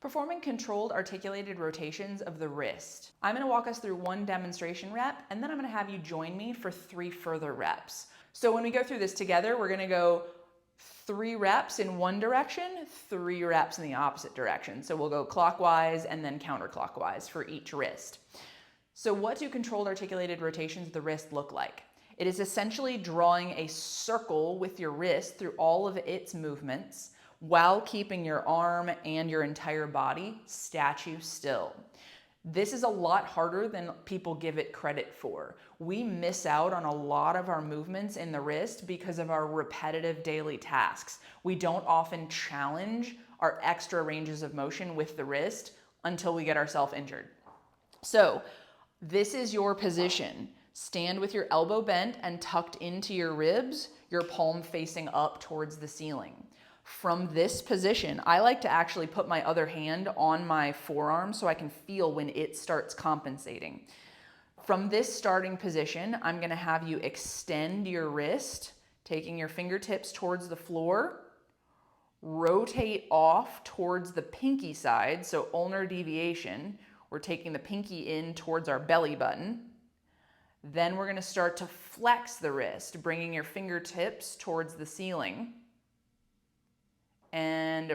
Performing controlled articulated rotations of the wrist. I'm going to walk us through one demonstration rep, and then I'm going to have you join me for 3 further reps. So when we go through this together, we're going to go 3 reps in one direction, 3 reps in the opposite direction. So we'll go clockwise and then counterclockwise for each wrist. So what do controlled articulated rotations of the wrist look like? It is essentially drawing a circle with your wrist through all of its movements while keeping your arm and your entire body statue still. This is a lot harder than people give it credit for. We miss out on a lot of our movements in the wrist because of our repetitive daily tasks. We don't often challenge our extra ranges of motion with the wrist until we get ourselves injured. So this is your position. Stand with your elbow bent and tucked into your ribs, your palm facing up towards the ceiling. From this position, I like to actually put my other hand on my forearm so I can feel when it starts compensating. From this starting position, I'm going to have you extend your wrist, taking your fingertips towards the floor, rotate off towards the pinky side, so ulnar deviation. We're taking the pinky in towards our belly button. Then we're going to start to flex the wrist, bringing your fingertips towards the ceiling. And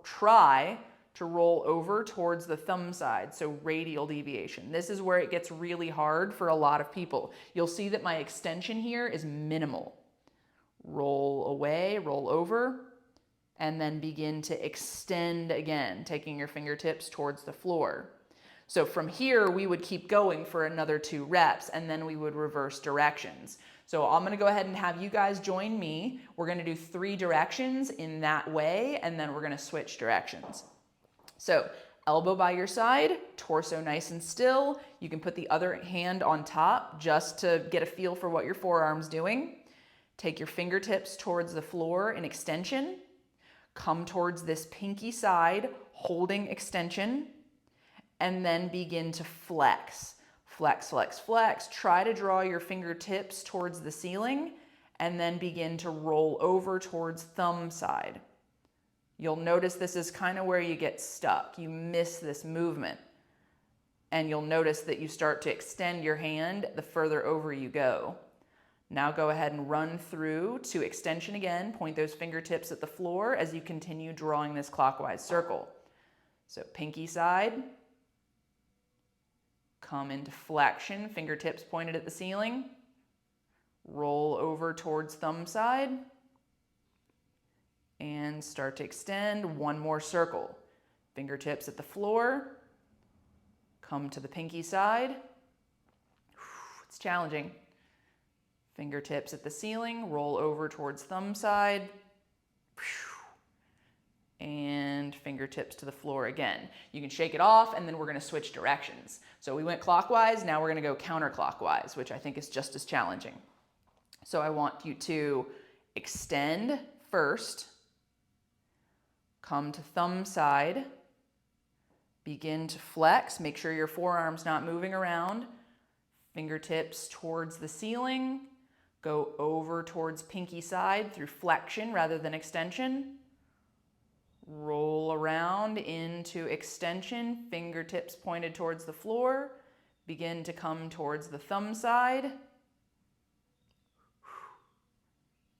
try to roll over towards the thumb side, so radial deviation. This is where it gets really hard for a lot of people. You'll see that my extension here is minimal. Roll away, roll over, and then begin to extend again, taking your fingertips towards the floor. So from here, we would keep going for another 2 reps, and then we would reverse directions. So I'm going to go ahead and have you guys join me. We're going to do 3 directions in that way, and then we're going to switch directions. So elbow by your side, torso nice and still. You can put the other hand on top just to get a feel for what your forearm's doing. Take your fingertips towards the floor in extension. Come towards this pinky side, holding extension, and then begin to flex. Flex, flex, flex. Try to draw your fingertips towards the ceiling and then begin to roll over towards thumb side. You'll notice this is kind of where you get stuck. You miss this movement. And you'll notice that you start to extend your hand the further over you go. Now go ahead and run through to extension again. Point those fingertips at the floor as you continue drawing this clockwise circle. So pinky side. Come into flexion, fingertips pointed at the ceiling. Roll over towards thumb side. And start to extend. 1 more circle. Fingertips at the floor. Come to the pinky side. It's challenging. Fingertips at the ceiling. Roll over towards thumb side. And fingertips to the floor again. You can shake it off, and then we're going to switch directions. So we went clockwise, now we're going to go counterclockwise, which I think is just as challenging. So I want you to extend first, come to thumb side, begin to flex, make sure your forearm's not moving around, fingertips towards the ceiling, go over towards pinky side through flexion rather than extension. Roll around into extension, fingertips pointed towards the floor. Begin to come towards the thumb side.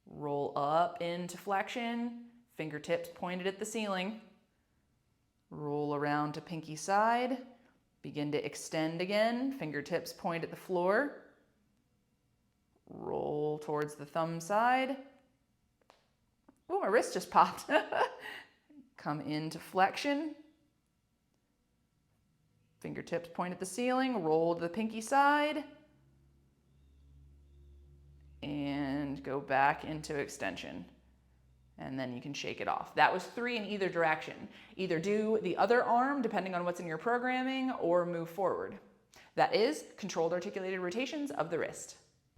Roll up into flexion, fingertips pointed at the ceiling. Roll around to pinky side. Begin to extend again, fingertips point at the floor. Roll towards the thumb side. Oh, my wrist just popped. Come into flexion. Fingertips point at the ceiling, roll to the pinky side. And go back into extension. And then you can shake it off. That was 3 in either direction. Either do the other arm, depending on what's in your programming, or move forward. That is controlled articulated rotations of the wrist.